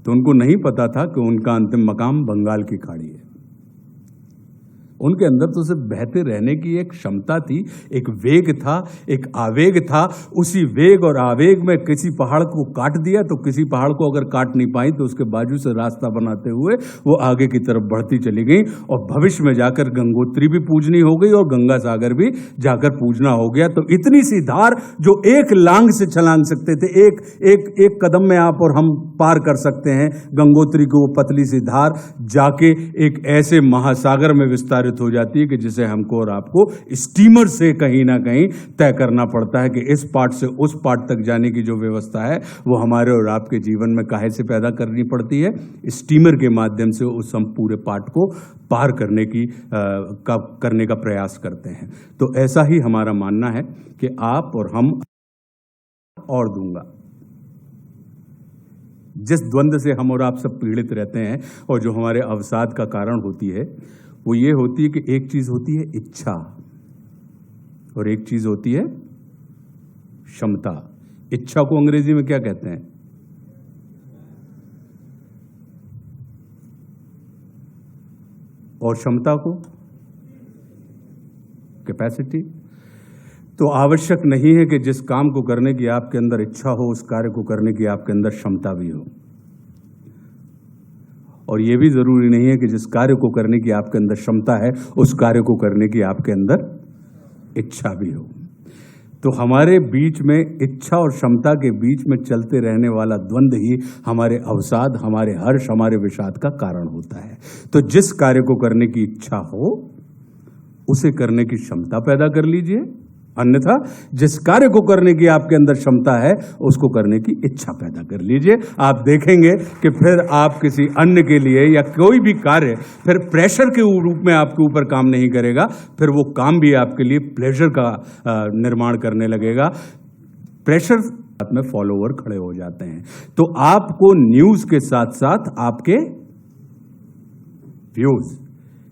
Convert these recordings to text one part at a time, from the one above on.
तो उनको नहीं पता था कि उनका अंतिम मकाम बंगाल की खाड़ी है। उनके अंदर तो सिर्फ बहते रहने की एक क्षमता थी, एक वेग था, एक आवेग था। उसी वेग और आवेग में किसी पहाड़ को काट दिया तो किसी पहाड़ को अगर काट नहीं पाई तो उसके बाजू से रास्ता बनाते हुए वो आगे की तरफ बढ़ती चली गई और भविष्य में जाकर गंगोत्री भी पूजनी हो गई और गंगा सागर भी जाकर पूजना हो गया। तो इतनी सी धार जो एक लांग से छलांग सकते थे, एक कदम में आप और हम पार कर सकते हैं गंगोत्री की वो पतली सी धार, जाके एक ऐसे महासागर में विस्तारित हो जाती है कि जिसे हमको और आपको स्टीमर से कहीं ना कहीं तय करना पड़ता है कि इस पार्ट से उस पार्ट तक जाने की जो व्यवस्था है वो हमारे और आपके जीवन में काहे से पैदा करनी पड़ती है, स्टीमर के माध्यम से उस हम पूरे पार्ट को पार करने का प्रयास करते हैं। तो ऐसा ही हमारा मानना है कि आप और हम और दूंगा, जिस द्वंद्व से हम और आप सब पीड़ित रहते हैं और जो हमारे अवसाद का कारण होती है वो ये होती है कि एक चीज होती है इच्छा और एक चीज होती है क्षमता। इच्छा को अंग्रेजी में क्या कहते हैं? और क्षमता को कैपेसिटी। तो आवश्यक नहीं है कि जिस काम को करने की आपके अंदर इच्छा हो उस कार्य को करने की आपके अंदर क्षमता भी हो, और यह भी जरूरी नहीं है कि जिस कार्य को करने की आपके अंदर क्षमता है उस कार्य को करने की आपके अंदर इच्छा भी हो। तो हमारे बीच में इच्छा और क्षमता के बीच में चलते रहने वाला द्वंद्व ही हमारे अवसाद, हमारे हर्ष, हमारे विषाद का कारण होता है। तो जिस कार्य को करने की इच्छा हो उसे करने की क्षमता पैदा कर लीजिए, अन्यथा जिस कार्य को करने की आपके अंदर क्षमता है उसको करने की इच्छा पैदा कर लीजिए। आप देखेंगे कि फिर आप किसी अन्य के लिए या कोई भी कार्य फिर प्रेशर के रूप में आपके ऊपर काम नहीं करेगा, फिर वो काम भी आपके लिए प्लेजर का निर्माण करने लगेगा। प्रेशर में फॉलोवर खड़े हो जाते हैं। तो आपको न्यूज के साथ साथ आपके व्यूज,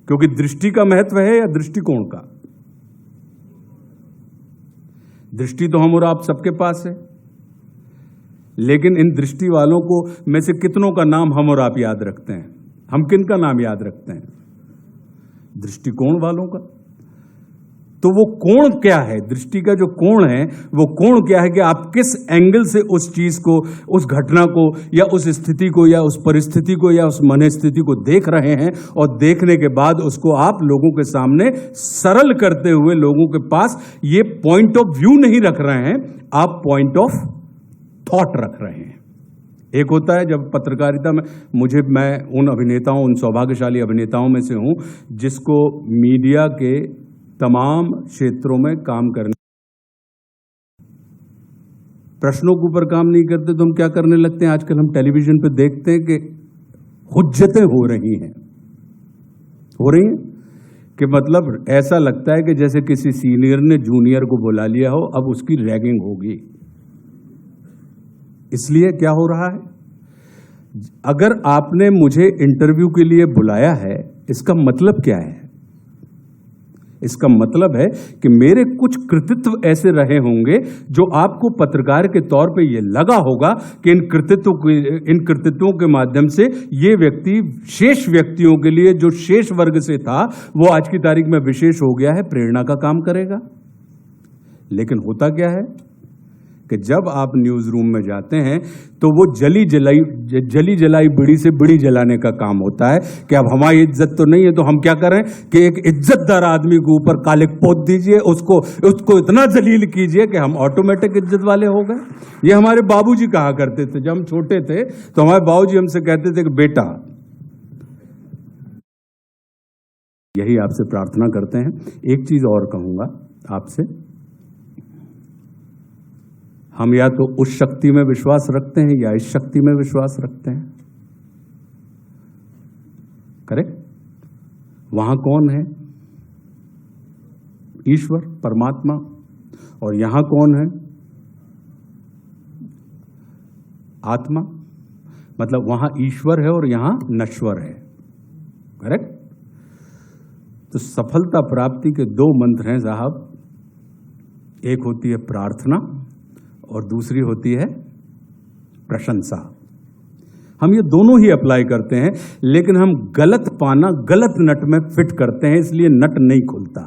क्योंकि दृष्टि का महत्व है या दृष्टिकोण का? दृष्टि तो हम और आप सबके पास है, लेकिन इन दृष्टि वालों को में से कितनों का नाम हम और आप याद रखते हैं? हम किन का नाम याद रखते हैं? दृष्टिकोण वालों का। तो वो कोण क्या है? दृष्टि का जो कोण है वो कोण क्या है कि आप किस एंगल से उस चीज को, उस घटना को या उस स्थिति को या उस परिस्थिति को या उस मन स्थिति को देख रहे हैं, और देखने के बाद उसको आप लोगों के सामने सरल करते हुए लोगों के पास ये पॉइंट ऑफ व्यू नहीं रख रहे हैं, आप पॉइंट ऑफ थॉट रख रहे हैं। एक होता है जब पत्रकारिता में मैं उन अभिनेताओं, उन सौभाग्यशाली अभिनेताओं में से हूं जिसको मीडिया के तमाम क्षेत्रों में काम करने, प्रश्नों के ऊपर काम नहीं करते तो हम क्या करने लगते हैं? आजकल हम टेलीविजन पे देखते हैं कि हुज्जतें हो रही हैं कि मतलब ऐसा लगता है कि जैसे किसी सीनियर ने जूनियर को बुला लिया हो, अब उसकी रैगिंग होगी। इसलिए क्या हो रहा है? अगर आपने मुझे इंटरव्यू के लिए बुलाया है, इसका मतलब क्या है? इसका मतलब है कि मेरे कुछ कृतित्व ऐसे रहे होंगे जो आपको पत्रकार के तौर पे ये लगा होगा कि इन कृतित्वों के माध्यम से ये व्यक्ति शेष व्यक्तियों के लिए, जो शेष वर्ग से था, वो आज की तारीख में विशेष हो गया है, प्रेरणा का काम करेगा। लेकिन होता क्या है कि जब आप न्यूज रूम में जाते हैं तो वो जली जलाई बीड़ी से बीड़ी जलाने का काम होता है कि अब हमारी इज्जत तो नहीं है, तो हम क्या करें कि एक इज्जतदार आदमी के ऊपर कालिक पोत दीजिए, उसको इतना जलील कीजिए कि हम ऑटोमेटिक इज्जत वाले हो गए। ये हमारे बाबूजी कहा करते थे। जब हम छोटे थे तो हमारे बाबूजी हमसे कहते थे कि बेटा, यही आपसे प्रार्थना करते हैं। एक चीज और कहूंगा आपसे, हम या तो उस शक्ति में विश्वास रखते हैं या इस शक्ति में विश्वास रखते हैं। करेक्ट? वहां कौन है? ईश्वर, परमात्मा। और यहां कौन है? आत्मा। मतलब वहां ईश्वर है और यहां नश्वर है। करेक्ट? तो सफलता प्राप्ति के दो मंत्र हैं साहब। एक होती है प्रार्थना और दूसरी होती है प्रशंसा। हम ये दोनों ही अप्लाई करते हैं, लेकिन हम गलत पाना गलत नट में फिट करते हैं, इसलिए नट नहीं खुलता।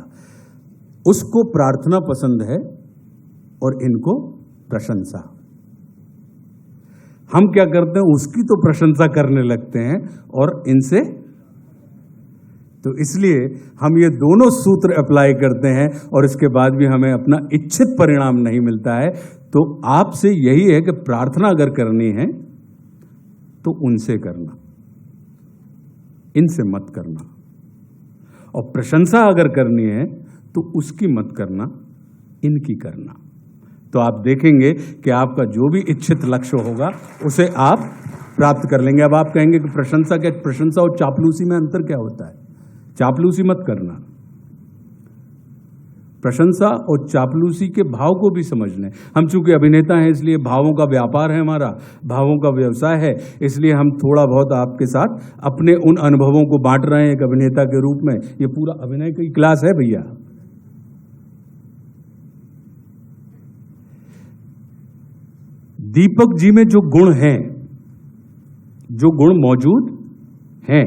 उसको प्रार्थना पसंद है और इनको प्रशंसा। हम क्या करते हैं, उसकी तो प्रशंसा करने लगते हैं और इनसे, तो इसलिए हम ये दोनों सूत्र अप्लाई करते हैं और इसके बाद भी हमें अपना इच्छित परिणाम नहीं मिलता है। तो आपसे यही है कि प्रार्थना अगर करनी है तो उनसे करना, इनसे मत करना, और प्रशंसा अगर करनी है तो उसकी मत करना, इनकी करना। तो आप देखेंगे कि आपका जो भी इच्छित लक्ष्य होगा उसे आप प्राप्त कर लेंगे। अब आप कहेंगे कि प्रशंसा क्या, प्रशंसा और चापलूसी में अंतर क्या होता है? चापलूसी मत करना, प्रशंसा और चापलूसी के भाव को भी समझने। हम चूंकि अभिनेता हैं इसलिए भावों का व्यापार है, हमारा भावों का व्यवसाय है, इसलिए हम थोड़ा बहुत आपके साथ अपने उन अनुभवों को बांट रहे हैं एक अभिनेता के रूप में। ये पूरा अभिनय की क्लास है भैया। दीपक जी में जो गुण हैं, जो गुण मौजूद हैं,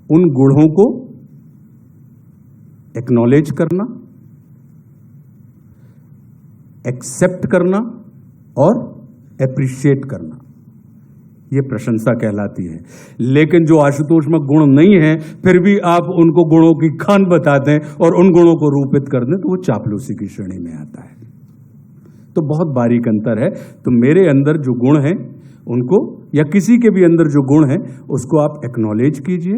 उन गुणों को एक्नॉलेज करना, एक्सेप्ट करना और एप्रिशिएट करना, यह प्रशंसा कहलाती है। लेकिन जो आशुतोष में गुण नहीं है फिर भी आप उनको गुणों की खान बता दें और उन गुणों को रूपित कर दें, तो वो चापलूसी की श्रेणी में आता है। तो बहुत बारीक अंतर है। तो मेरे अंदर जो गुण हैं उनको, या किसी के भी अंदर जो गुण है उसको आप एक्नॉलेज कीजिए,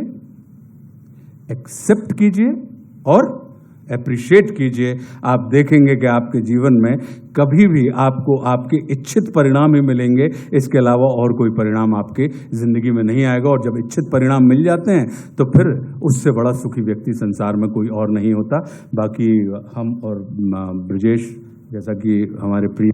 एक्सेप्ट कीजिए और एप्रिशिएट कीजिए। आप देखेंगे कि आपके जीवन में कभी भी आपको आपके इच्छित परिणाम ही मिलेंगे, इसके अलावा और कोई परिणाम आपके जिंदगी में नहीं आएगा। और जब इच्छित परिणाम मिल जाते हैं तो फिर उससे बड़ा सुखी व्यक्ति संसार में कोई और नहीं होता। बाकी हम और ब्रजेश, जैसा कि हमारे प्रिय